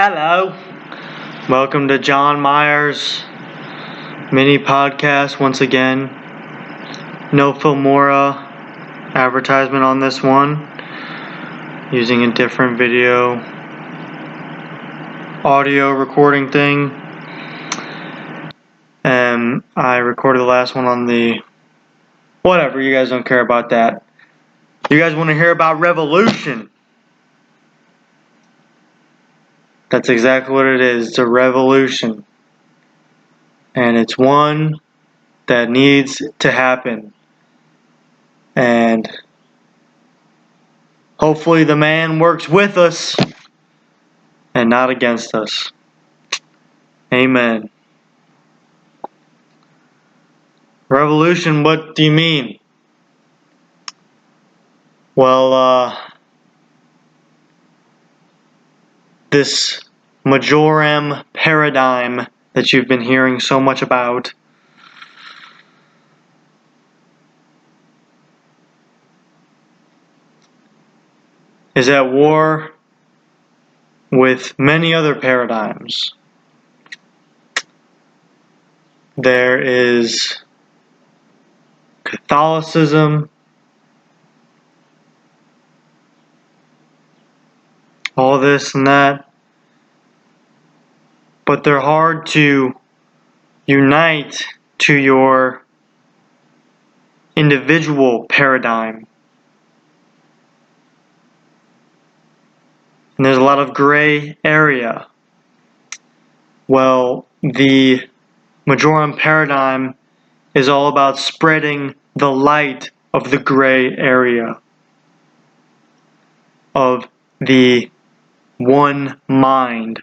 Hello. Welcome to John Myers mini podcast once again. No Filmora advertisement on this one. Using a different video audio recording thing. And I recorded the last one on the whatever, you guys don't care about that. You guys want to hear about revolution. That's exactly what it is. It's a revolution. And it's one that needs to happen. And hopefully the man works with us and not against us. Amen. Revolution, what do you mean? Well, this Majorum paradigm that you've been hearing so much about is at war with many other paradigms. There is Catholicism, all this and that, but they're hard to unite to your individual paradigm. And there's a lot of gray area. Well, the Majorum paradigm is all about spreading the light of the gray area, of the one mind.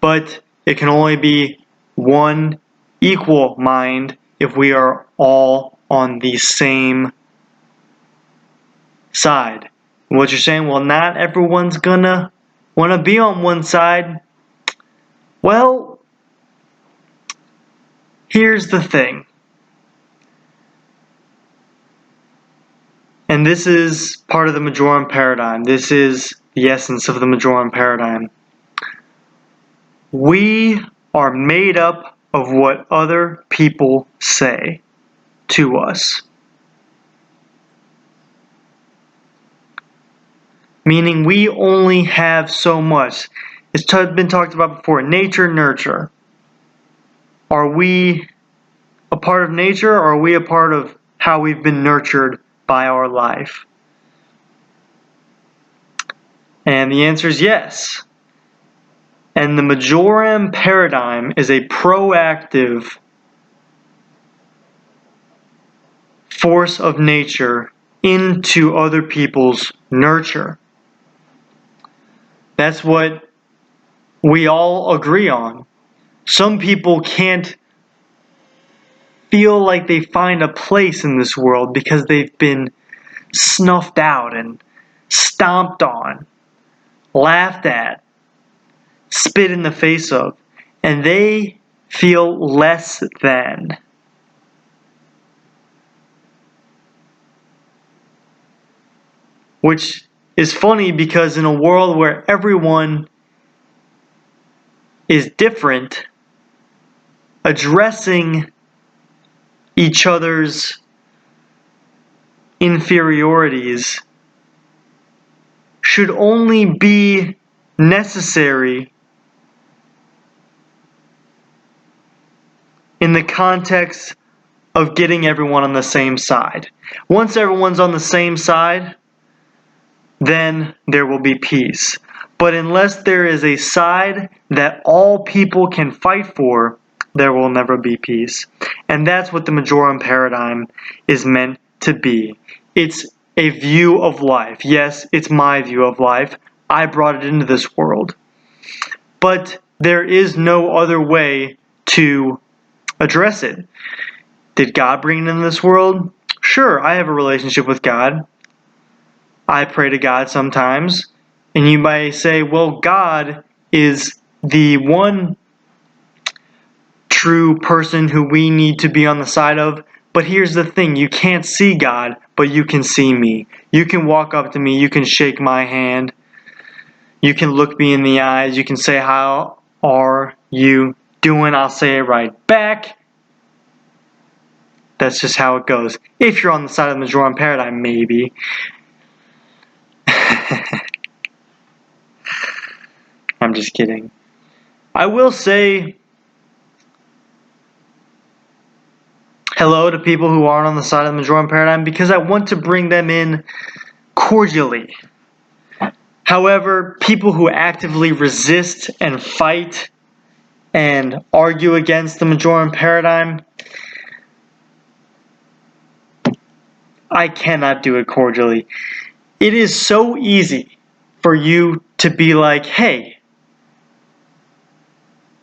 But it can only be one equal mind if we are all on the same side. And what you're saying, well, not everyone's gonna want to be on one side. Well, here's the thing. And this is part of the Majorum paradigm. This is the essence of the Majorum paradigm. We are made up of what other people say to us. Meaning we only have so much. It's been talked about before. Nature, nurture. Are we a part of nature, or are we a part of how we've been nurtured by our life? And the answer is yes. And the Majorum paradigm is a proactive force of nature into other people's nurture. That's what we all agree on. Some people can't feel like they find a place in this world because they've been snuffed out and stomped on, laughed at, spit in the face of, and they feel less than. Which is funny because in a world where everyone is different, addressing each other's inferiorities should only be necessary in the context of getting everyone on the same side. Once everyone's on the same side, then there will be peace. But unless there is a side that all people can fight for, there will never be peace. And that's what the Majorum paradigm is meant to be. It's a view of life. Yes, it's my view of life. I brought it into this world. But there is no other way to address it. Did God bring it into this world? Sure, I have a relationship with God. I pray to God sometimes. And you might say, well, God is the one true person who we need to be on the side of. But here's the thing, you can't see God, but you can see me. You can walk up to me, you can shake my hand. You can look me in the eyes. You can say, how are you doing? I'll say it right back. That's just how it goes. If you're on the side of the Majoran Paradigm, maybe. I'm just kidding. I will say hello to people who aren't on the side of the Majoran Paradigm because I want to bring them in cordially. However, people who actively resist and fight and argue against the Majoran Paradigm, I cannot do it cordially. It is so easy for you to be like, hey,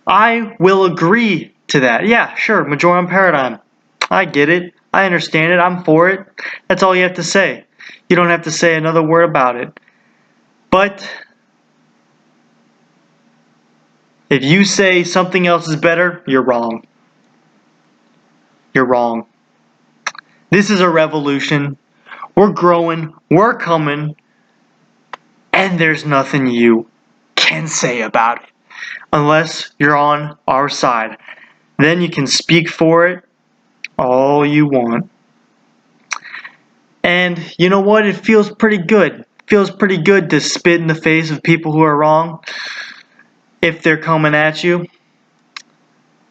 I will agree to that. Yeah, sure, Majoran Paradigm. I get it. I understand it. I'm for it. That's all you have to say. You don't have to say another word about it. But if you say something else is better, you're wrong. You're wrong. This is a revolution. We're growing. We're coming. And there's nothing you can say about it. Unless you're on our side. Then you can speak for it all you want. And you know what? It feels pretty good. It feels pretty good to spit in the face of people who are wrong if they're coming at you.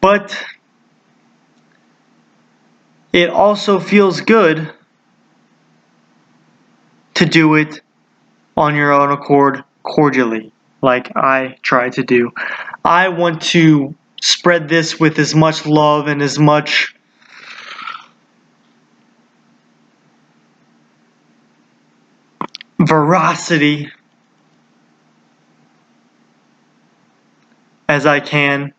But it also feels good to do it on your own accord cordially, like I try to do. I want to spread this with as much love and as much veracity as I can.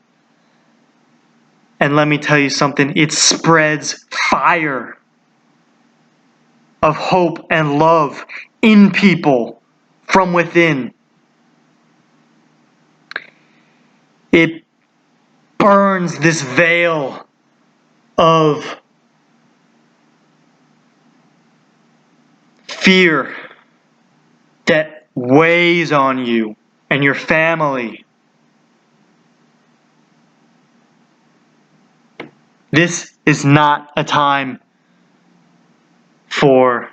And let me tell you something, it spreads fire of hope and love in people from within. It burns this veil of fear that weighs on you and your family. This is not a time for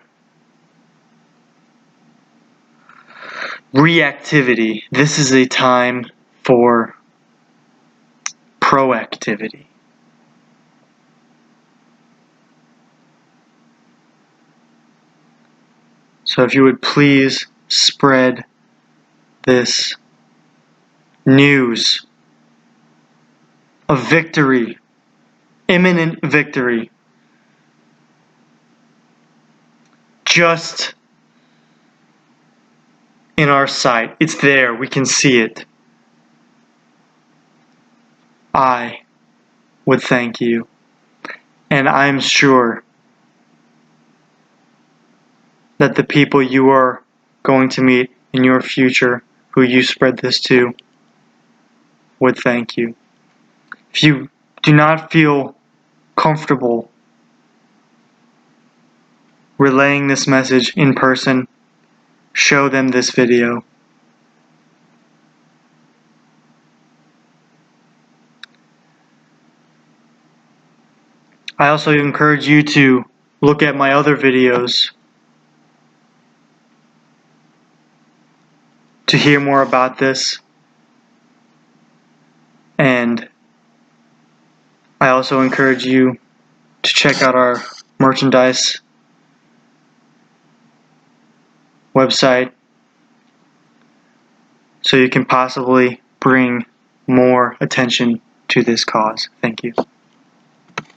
reactivity. This is a time for proactivity. So if you would please spread this news of victory, imminent victory, just in our sight. It's there. We can see it. I would thank you. And I'm sure that the people you are going to meet in your future who you spread this to would thank you. If you do not feel comfortable relaying this message in person, show them this video. I also encourage you to look at my other videos to hear more about this. And I also encourage you to check out our merchandise website so you can possibly bring more attention to this cause. Thank you.